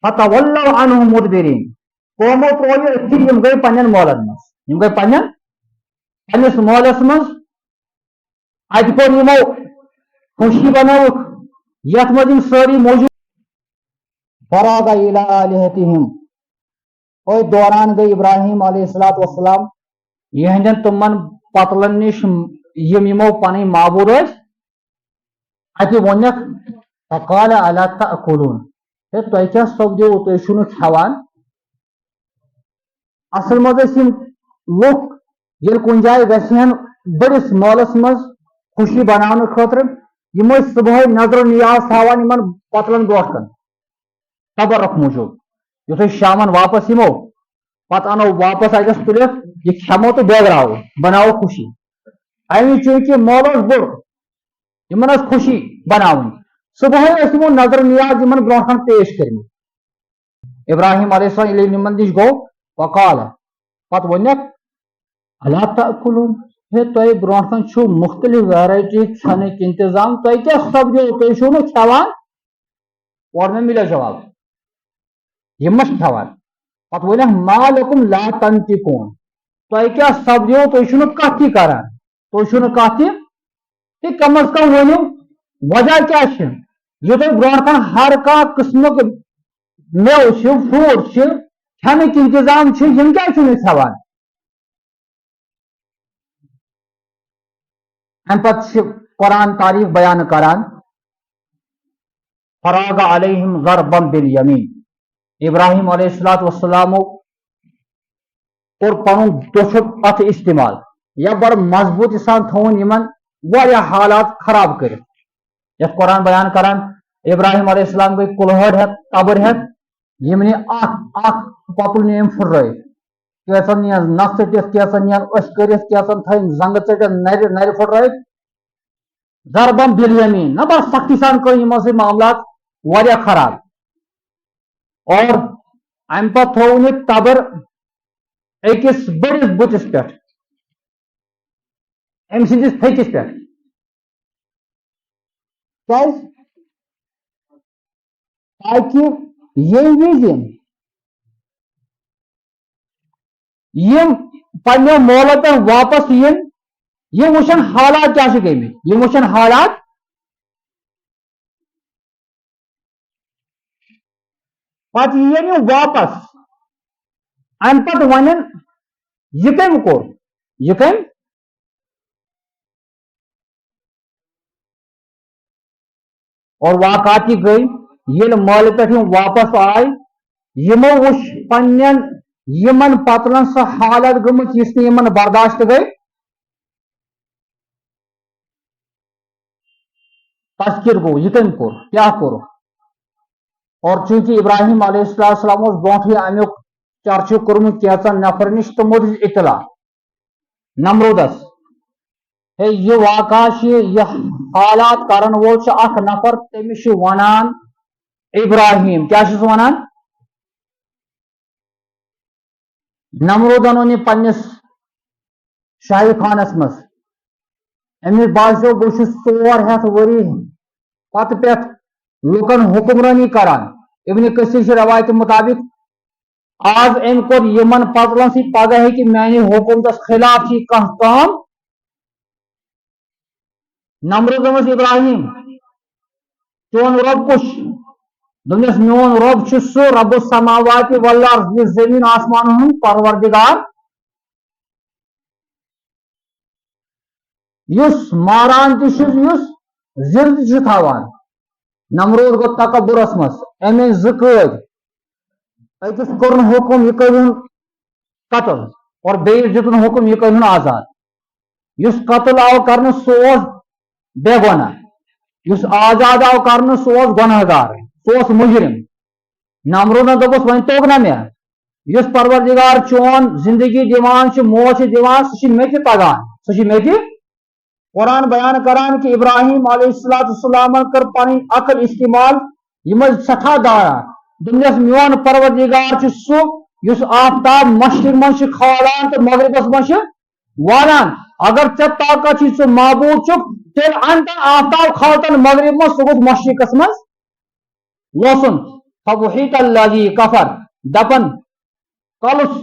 فتولوا عنه مدبرين قومو تروي اتھی یم گئی پنن مولن مس یم گئی پنس مولس مس ات کور یمو خوشی بنوک یت مز ساری موجود فراغ الى الہتہم اور دوران گئی ابراہیم علیہ الصلوۃ والسلام یہندن تمن پتلن نش یمو پن معبود اتہ ونک فقال الا تاکلون تہ کیا سپدو تھی چھو کھوان اصل مز لوک یل کن جائے گھن بڑس مالس مز خوشی بنانے خاطر یم صبح نظر نیاز تھوان ان پتلن برو کن تبرک موجود یتھ شامن واپس یمو پتہ انو واپس اتس تلت یہ کھمو تو بٲگراو بناو خوشی امی چونکہ مولس بوڑ ان خوشی بناون صبح یمو نظر نیاز ان برو کن پیش کرم ابراہیم علیہ السلام یل نمن نش گو وقال پت ونک الا تاکلون ہے تہ برو کن چھو مختلف ویرائٹی کھنک انتظام تہ کیا سپدو تھی چھو نا کھوان اور میں ملا جواب یہ مش کھوان پت ونک ما لکم لا تنطقون تہ کیا سپدو تھی چھو نا کت تہ کران تھی چھو نا کت تہ کم از کم ونو وجہ کیا یہ تھی برو کن ہر کھانا قسمک میو فروٹ کھنک انتظام یم کیا کھوان ام پت قرآن تعریف بیان کران فراغ علیہم ضربا بالیمین ابراہیم علیہ الصلوۃ والسلام اور پن دچھک ات استعمال یا بڑ مضبوط سان تھون یمن واریاہ حالات خراب کر یت قرآن بیان کران ابراہیم علیہ السلام گئی کلہڑ ہت تبر ہت یمنی اخ پتل نیم پھر کیسن نین نف ٹھت کیسن نین اش کرت کیسن تھین زنگ ٹھٹ نر پھر ضربم بالیمین نہ بس سختی سان کر سے معاملات واریاہ خراب اور ام پتہ تھو تبر اکس بڑس بتس پہ ام سندس پھکس پہ تاکہ یہ وز یم پنو مولو پہ واپس یہ وچن حالات کیا گمت یہ وچن حالات پتہ یہ واپس ام پتہ ون یہ کم کور یہ کم اور واقعات گئی یل مال پہ واپس آئے یمو وچ پنن یمن پتلن سہ حالت گمت اس نے یمن برداشت گئی تذکر گو یہ کم کور کیا کور اور چونکہ ابراہیم علیہ السلام برو امیک چرچہ کورمت کیچن نفر نش تمو دس اطلاع نمرودس ہے یہ واقعہ یہ حالات کرن وول اخ نفر تمس ونان ابراہیم کیا ونان نمرودن اون پنس شاہی خانس مز امس باسو بہت 400 وری پتہ پہ لکن حکمرانی کران ابن کثیر روایت مطابق آز ام کور یمن پتلن سی پگہ ہے میانہ حکومتس خلاف کام نمرود دس ابراہیم چون رب کش دس میون رب سہ رب السماوات والارض یہ زمین آسمان ہند پروردگار یس ماران تس زند تھوان نمرود گو تکبرس مز ام زقد اکس کورن حکم یہ کرن قتل اور بیس دتن حکم یہ کرن آزاد یس قتل آو کرن سہ بے گناہ یس آزاد آو کرن سہ گناہ گار سہ مجرم نمرودن دپس ون توگ نا مے یس پروردگار چون زندگی دان موت دان سہ مے تہ تگان سہ مے تہ قرآن بیان کران کہ ابراہیم علیہ السلام کر پن عقل استعمال یم سٹھا دارا دنس میون پروردگار سہ یس آفتاب مشرق من کھالان تو مغربس من والان اگر ٹھیک طاقت ثہ معبود چھ تیل ان آفتاب کھالتن مغرب من سہ گوس مشرقس من وسن فبحیت الذی کفر دپن کلس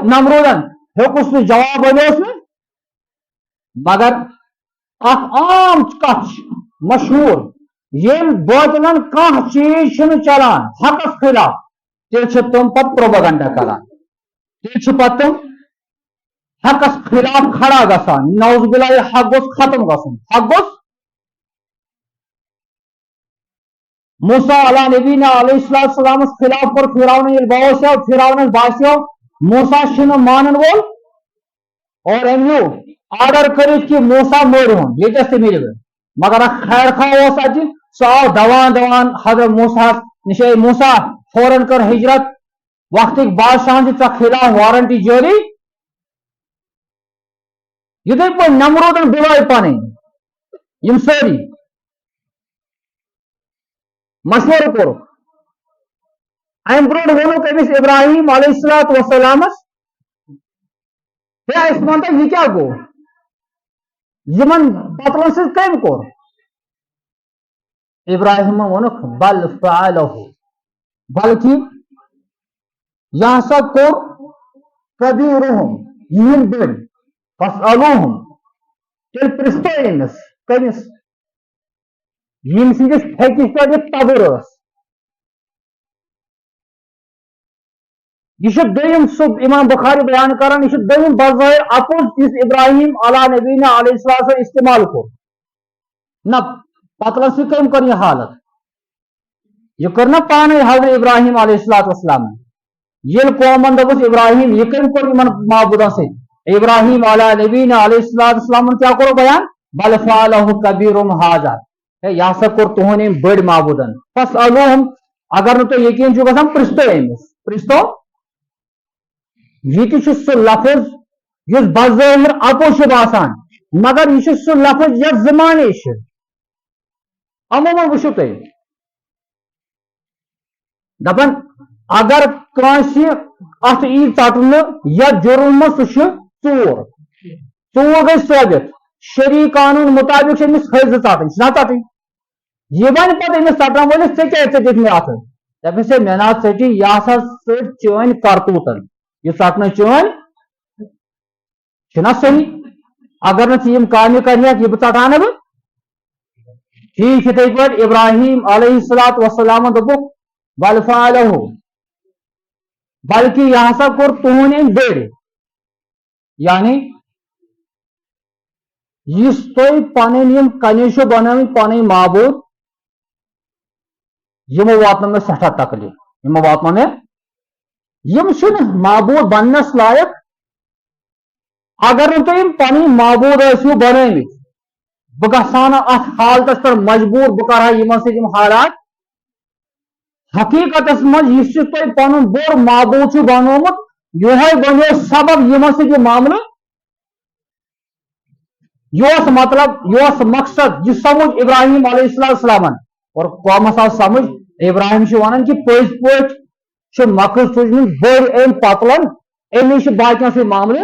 نمرودن ہیوکس جواب ونس مگر اخ عام کت مشہور یم باطلن کھانا چیز چلان حقس خلاف تیل تم پت پروپیگنڈا کران تیل پت تم حقس خلاف کھڑا گسان نوز باللہ یہ حق گوس ختم گسن حق گوس موسیٰ علیہ نبینا علیہ السلام خلاف کر فرعون یل باسیو فرعون باسیو موسیٰ شن مانن وول اور امیو آرڈر کرت کہ موسیٰ مورہن یہ جیسے میرے مگر خیر خواہ اس اجی سو آو دوان دوان حضرت موسیٰ نشے موسیٰ فوراً کر ہجرت وقت بادشاہ سے خلاف وارنٹی جاری یہ پہ نمرودن بلائی پانے یم ساری مشورہ کور ام برو ونو کمس ابراہیم علیہ السلام ہے اس مان یہ کیا گو یمن پتلن سے کم کور ابراہیم ونک بل فعلہ بلکہ یہ سا کور کبیرہم یہ بڑ فاسألوہم تیل پرستو امس کمس یم سندس پھکس پہ تبر یہ دم سب امام بخاری بیان کران یہ دم بظاہر اپوز اس ابراہیم علیہ نبینا علیہ السلام استعمال کو نہ پتلا سے کم کر یہ حالت یہ کرنا پانے حضرت ابراہیم علیہ السلام یل قومن دبس ابراہیم یہ کم کر معبودہ سے ابراہیم علیہ نبینا علیہ السلام کیا کرو بیان بل فعلہ کبیرہم ھذا یہ سا کور تہن بڑ معبودن فاسألوہم اگر نہ تو یقین چھو گژھان پرستو امس پرستو یہ سہ لفظ اس بظاہر اپوز باسان مگر یہ سہ لفظ یس زمانے عموماً وچھو تھی دپان اگر کانسی ات ای ژٹن یا جرم سہ ژور گئی ثابت شرعی قانون مطابق امس حض ژٹن ژٹن یہ ون پتہ امس ژٹن وولس ژے کیازِ ژٹِتھ مےٚ اتھ دپس ہے مےٚ نہ ژٹی یہ ہسا ژٹ چٲنۍ کرتوٗتن یہ ژٹنہٕ چٲنۍ چھُنا صحیح اگر نہ ژٕ یِم کامہِ کرنیکھ یہ بہٕ ژٹانہٕ بہٕ ٹھیک یِتھٕے پٲٹھۍ ابراہیم علیہ السلام دوٚپُکھ بل فعلہ بلکہ یہ ہسا کور تہن بڑ یعنی یس تھی پن کنے بناو پن معبود یمو واتن میں سٹھا تکلیف یمو واتن میں یم معبود بننس لائق اگر نہ تم پن معبود ٲسِو بنٲمٕتۍ بہٕ گژھٕ نہٕ اتھ حالتس پٮ۪ٹھ مجبور بہٕ کرٕ ہا یمن سۭتۍ یِم حالات حقیقتس مز یہ تھی پن بوڑ معبود بنومت یہ بنو سبب یمن سۭتۍ یہِ معاملہٕ یہ مطلب یہ مقصد یہ سمجھ ابراہیم علیہ السلام اور قومس آو سمجھ ابراہیم ونان کہ پز پہ مکر سوزمت بڑ ام پتلن امی باقین سی معاملہ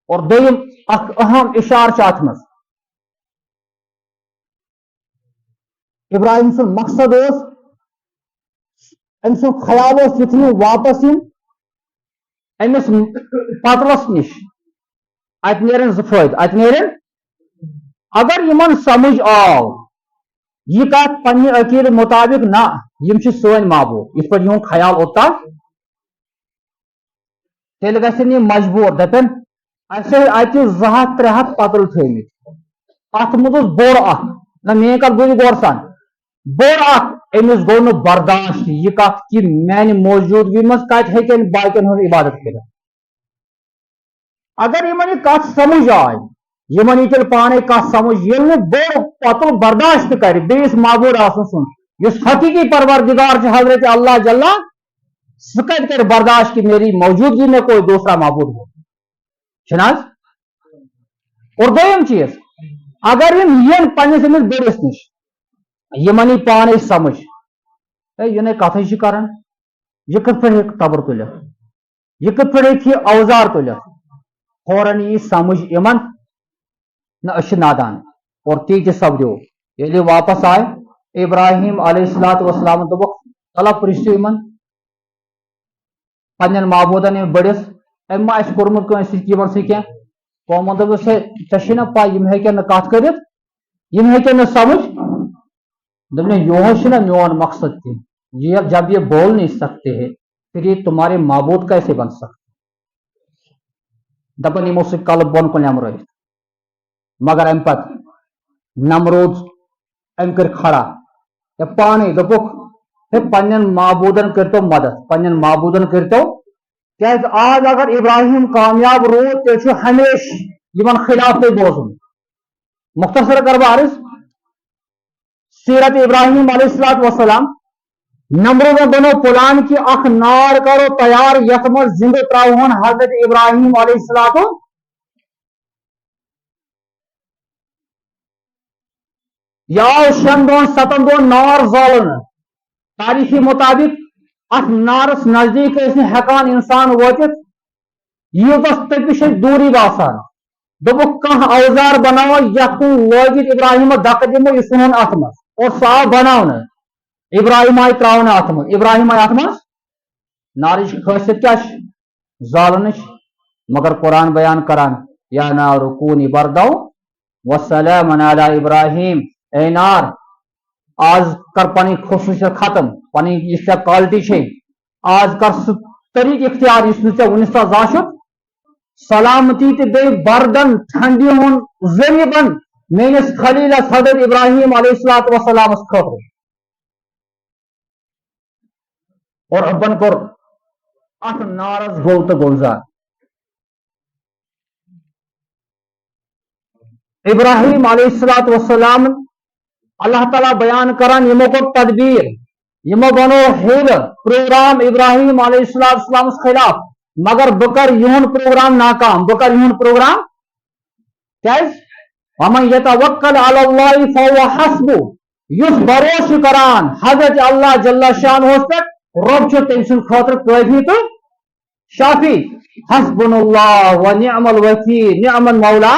اور دویم اخ اہم اشارہ ات مز ابراہیم سن مقصد اس ام سن خیال یتھ واپس امس پتلس نش ات نیرن ز فائدہ ات نیرن اگر یمن سمجھ آو یہ کت پنہ عقید مطابق نہ یم سن معبود اس پہ یہ خیال اوتہ تیل گھن یہ مجبور دپن اچھے اتہ 200-300 پتل تھمت ات مز بوڑ اخ نہ مین کت بوزِ غور سان بوڑ اخ امس گو نہ برداشت یہ کت کہ میانہ موجودگی مز کت ہیکن باقین ہز عبادت کر اگر یمن یہ کت سمجھ آئی یمن یہ تیل پانے کت سمجھ یل بوڑ پتل برداشت کر بیس معبود آسن سن اس حقیقی پروردگار حضرت اللہ جل سہ کت کر برداشت کہ میری موجودگی میں کوئی دوسرا معبود ہو چھناز اور دویم چیز اگر یم ین پنس امس بڑس نش یمن یہ پانے سمجھ یہ کتھے کران یہ کت پہ تبر تلت یہ کت پہ یہ اوزار تلت فوراً یہ سمجھ یمن نہ نادان اور تی سپدو یل واپس آئے ابراہیم علیہ السلام دوپک طلب پرٛژھِو یِمن پنٛنٮ۪ن معبوٗدن یِم بٔڑِس أمۍ ما آسہِ کوٚرمُت کٲنٛسہِ یِمن سۭتۍ کینٛہہ قومن دوٚپُس ہے ژےٚ چھے نا پاے یِم ہیٚکن نہٕ کتھ کٔرِتھ یِم ہیٚکن نہٕ سمجھ دوٚپنَے یہوے چھُ نا میون مقصد تہِ یہ جب یہ بول نہیں سکتے ہیں پھر یہ تمہارے معبود کیسے بن سکتے دپن یمو سۭتۍ کلہٕ بۄن کُن یمرٲیِتھ مگر امہِ پتہٕ نمروز أمۍ کٔرۍ کھڑا یا پانے دوٚپُکھ ہے پنٛنٮ۪ن معبوٗدن کٔرۍتو مدد پنٛنٮ۪ن معبوٗدن کٔرۍتو کیٛازِ آز اگر ابراہیم کامیاب روٗد تیٚلہِ چھُ ہمیشہِ یِمن خلاف تۄہہِ بوزُن مختصر کر بہٕ عرض سیرت ابراہیم علیہ الصلوۃ والسلام نمروزن بنو پلان کہ اخ نار کرو تیار یتھ منٛز زندٕ تراوہون حضرت ابراہیم علیہ الصلوۃ یہ آو 6 دۄہن 7 دۄہن نار زالنہٕ تاریخی مطابق اتھ نارس نزدیک ٲسۍ نہٕ ہٮ۪کان انسان وٲتِتھ یوٗتاہ تٔپِش ٲسۍ دوٗرٕے باسان دوٚپُکھ کانٛہہ اوزار بناوو یتھ کُن لٲگِتھ ابراہیمس دکہٕ دِمو یہِ ژھٕنون اتھ منٛز اور سُہ آو بناونہٕ ابراہیم آیہِ تراونہٕ اتھ منٛز ابراہیم آیہِ اتھ منٛز نارٕچ خٲصیت کیٛاہ چھِ زالنٕچ مگر قرآن بیان کران یا نارُ کوٗنی بردو وسلامن علی ابراہیم اے نار آز کر پنٕنۍ خصوٗصیت ختم پنٕنۍ یُس ژےٚ کالٹی چھے آز کر سُہ طریقہٕ اختیار یُس نہٕ ژےٚ وُنیُس تام زانٛہہ سلامتی تہِ بیٚیہِ بردن ٹھنڈی ہُنٛد ذٔریعہٕ بن میٲنِس خلیٖلس حضرت ابراہیم علیہ الصلوۃ والسلامس خٲطرٕ اور ربن کوٚر اتھ نارس گوٚو تہٕ گُلزار ابراہیم علیہ الصلوۃ والسلام اللہ تعالیٰ بیان کران یمو کوٚر تدبیر یمو بنو ہیلہٕ پروگرام ابراہیم علیہ الصلوۃ والسلامس خلاف مگر بہٕ کر یِہُنٛد پروگرام ناکام بہٕ کر یِہُنٛد پروگرام کیٛازِ ومن یتوکل علی اللہ فہو حسبہ یُس بھروسہٕ چھُ کران حضرت اللہ جل شانہُس پٮ۪ٹھ رب چھُ تٔمۍ سٕنٛدِ خٲطرٕ کٲفی تہٕ شافی حسبنا اللہ و نعم الوکیل نعم المولا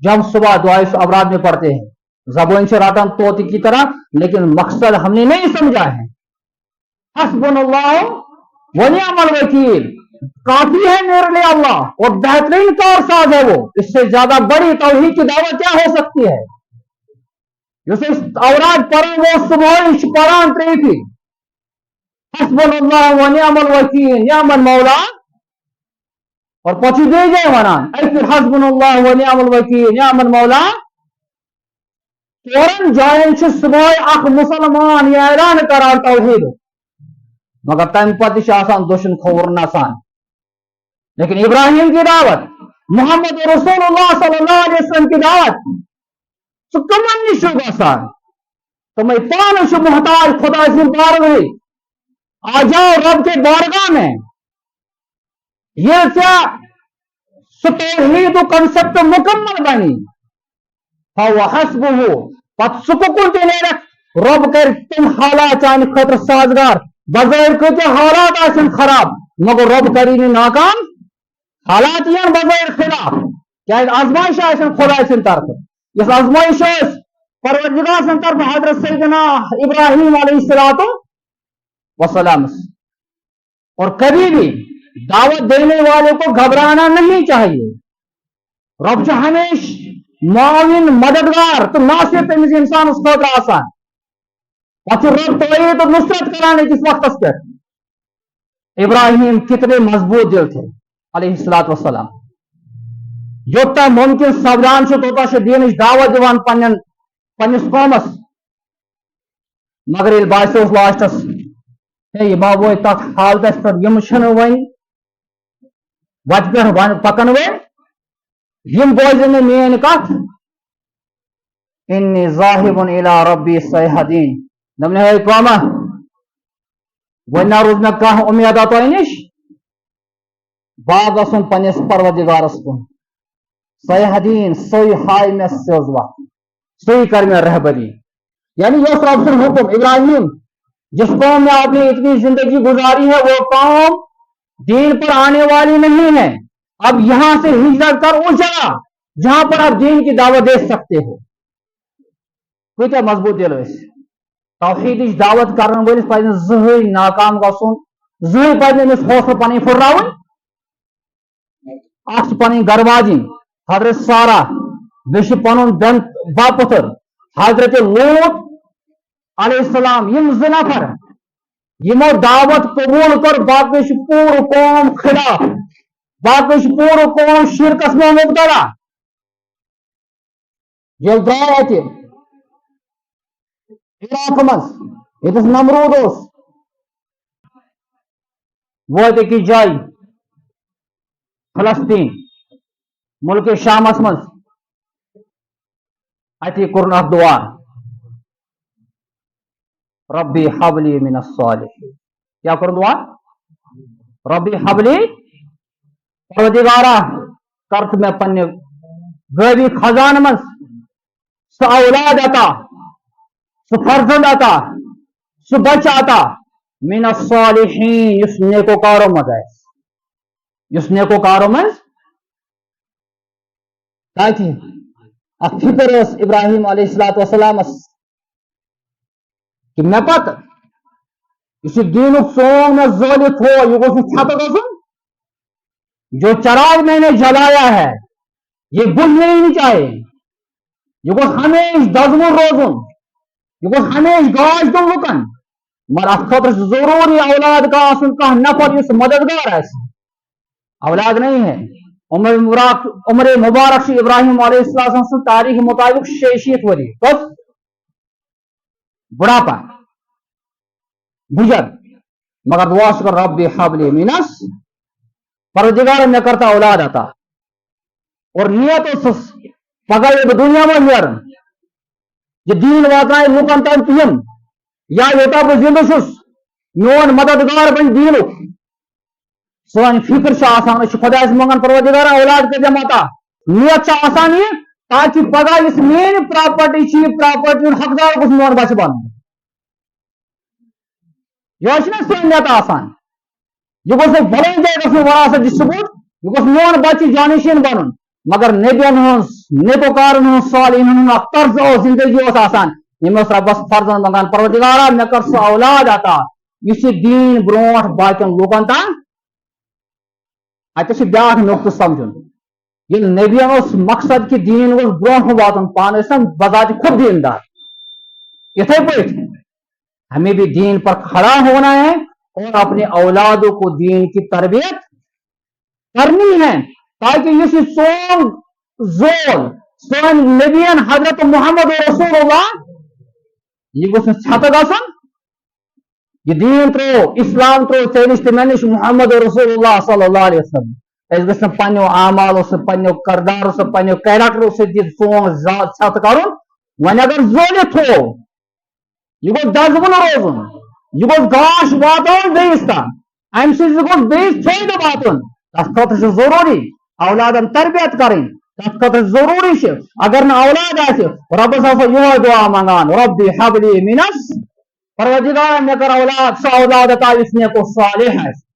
جو ہم صبح دعائے ابراد میں پڑھتے ہیں زبان سے رٹان طوطی کی طرح لیکن مقصد ہم نے نہیں سمجھا ہے حسبنا اللہ و نعم الوکیل کافی ہے میرے لیے اللہ اور بہترین کارساز ہے وہ اس سے زیادہ بڑی توحید کی دعوت کیا ہو سکتی ہے جسے اوراد پڑھیں وہ صبح پڑھان تریفی حسبنا اللہ و نعم الوکیل نعم المولا اور پچھو دے جائے ونان پھر حسبنا اللہ و نعم الوکیل نعم المولا ژورن جائن صبح اخ مسلمان یہ اعلان کران توحید مگر تمہ پتہ آسان دشن کھور نسان لیکن ابراہیم کی دعوت محمد رسول اللہ صلی اللہ علیہ وسلم کی دعوت سہ کمن نش گسان تمے پان محتاج خدا سن بارگاہ آ جاؤ رب کے بارگاہ میں یہ کیا توحید و کنسپٹ مکمل بنی فهو حسبہ پت سکون تہ نیرک رب کر تم حالات چانہ خاطر سازگار بظاہر کتہ حالات آسن خراب مگر رب کری ناکام حالات یہ بظاہر خلاف کیا آزمائش آسن خدا سن طرف اس آزمائش پروردگار سن طرف حضرت سیدنا ابراہیم علیہ الصلوۃ والسلام اور کبھی بھی دعوت دینے والے کو گھبرانا نہیں چاہیے رب جو ہمیشہ معاون مددگار تو ناصر تمس انسان اس خاطر آسان پتہ رب توحید تو نصرت کرانے کس وقت پہ ابراہیم کتنے مضبوط دل تھے علیہ الصلوۃ والسلام یوتا ممکن سبدان توتا دینچ دعوت دیوان پنس قومس مگر یل باسو لاسٹس ہے یہ ما ووت تک حالتس پہ یم ون وتہ پہ پکن ول بوزن مین کت انی ذاہب الی ربی سیہدین دپن ہے قوما ون روز مے کانٛہہ امیدا تہ نش باغ گژھُن پنس پروردگارس کن سیہدین سوی ہائے مے سیوٚز وتھ سوی کر مے رہبری یعنی یہ رب سُنٛد حکم ابراہیم جس قوم میں آپ نے اتنی زندگی گزاری ہے وہ قوم دین پر آنے والی نہیں ہے اب یہاں سے ہجرت کر اس جگہ جہاں پر آپ دین کی دعوت دے سکتے ہو کوئی کیا مضبوط دل توحید دعوت کرن ولس پہ زہن ناکام گھن زہن پہ امس حوصلہ پن پھرراون اخ پن گھر واجن حضرت سارا بیش پن بین با پتر حضرت لوط علیہ السلام یم زٕ نفر یمو دعوت قبول کر باقی پور قوم خلاف باقی پور قوم شرکس میں مبتلا یل درائے اتہ عراق مز یتس نمرود ووت أکِس جایہِ فلسطین ملک شامس مز اتہ کورن اکھ دعا ربی حبلی من الصالحین کیا کورن دعا ربی حبلی پروردگارا کرت میں پنہ غیبی خزان مز سہ اولاد عطا سہ فرزند عطا سہ بچہ عطا من الصالحین یس نیکوکارو مز یس نیکوکارو مز تاکہ اکھ فکر اس ابراہیم علیہ السلام کہ مے پتہ اس دین سونگ میں زٲلِتھ تھو یہ گوٚژھ نہٕ ژھٮ۪تہٕ گژھُن جو چراغ میں نے جلایا ہے یہ بجھنے ہی نہیں چاہیے یہ گوٚژھ ہمیشہ دزوُن روزُن یہ گوٚژھ ہمیشہ گاش دیُن لُکن مگر اتھ خٲطرٕ چھُ ضروٗری اولاد کا آسُن کانٛہہ نفر یُس مددگار آسہِ اولاد نہیں ہے عمر مبارک سے ابراہیم علیہ السلام سن تاریخ مطابق 66 وری بس بڑھاپا بجر مگر دعا کر رب حبلی منس پروردگار میں کرتا اولاد عطا اور نیت اس پگہ یہ دنیا میں نیرن یہ دین واتنائے لوکن تام تم یا یوتا بہ زندہ چھس میون مددگار بن دینک سون فکر آسان خدا منگان پروردگار اولاد کر عطا نیت آسان یہ تاکہ پگہ اس مین پراپرٹی پراپرٹی حقدار گوس میون بچہ بن یہ سون نیت آسان یہ گوس فلان جائے گھن وراثت ڈسٹربیوٹ یہ گوس میون بچہ جانشین بن مگر نبین نیکوکارن صالحین اخ طرز زندگی آسان یمس ربس فرزند منگان پروردگارا مے کر سہ اولاد عطا اس دین برونٹ باقین لوکن تام اتہ بیاکھ نقطہ سمجھن یہ نبیان اس مقصد کہ دین گوس برونٹ واتن پان بذات خود دیندار اتھے پہ ہمیں بھی دین پر کھڑا ہونا ہے اور اپنے اولادوں کو دین کی تربیت کرنی ہے تاکہ یہ سون زول سون نبیان حضرت محمد رسول اللہ یہ گوس چھت گھن یہ دین ترو اسلام ترو ٹھیک تو مے محمد رسول اللہ صلی اللہ علیہ وسلم اس گھن پنو اعمالو سۭتۍ پنو کردارو سۭتۍ پنو کیریکٹرو سۭتۍ سون ذات چھت کرن وۄنۍ اگر زٲلِتھ تھوو یہ گوٚژھ دزوُن روزُن یہ گوٚژھ گاش واتن بیٚیِس تام امہِ سۭتۍ گوٚژھ بیٚیِس فٲیدٕ واتُن تتھ خٲطرٕ چھُ ضروٗری اولادن تربیت کرٕنۍ تتھ خٲطرٕ ضروٗری چھُ اگر نہٕ اولاد آسہِ رۄبس ہسا یہوے دعا منگان ربی حبلی منس پروردگار مے کر اولاد سہ اولاد عطا یُس نیک و صالح آسہِ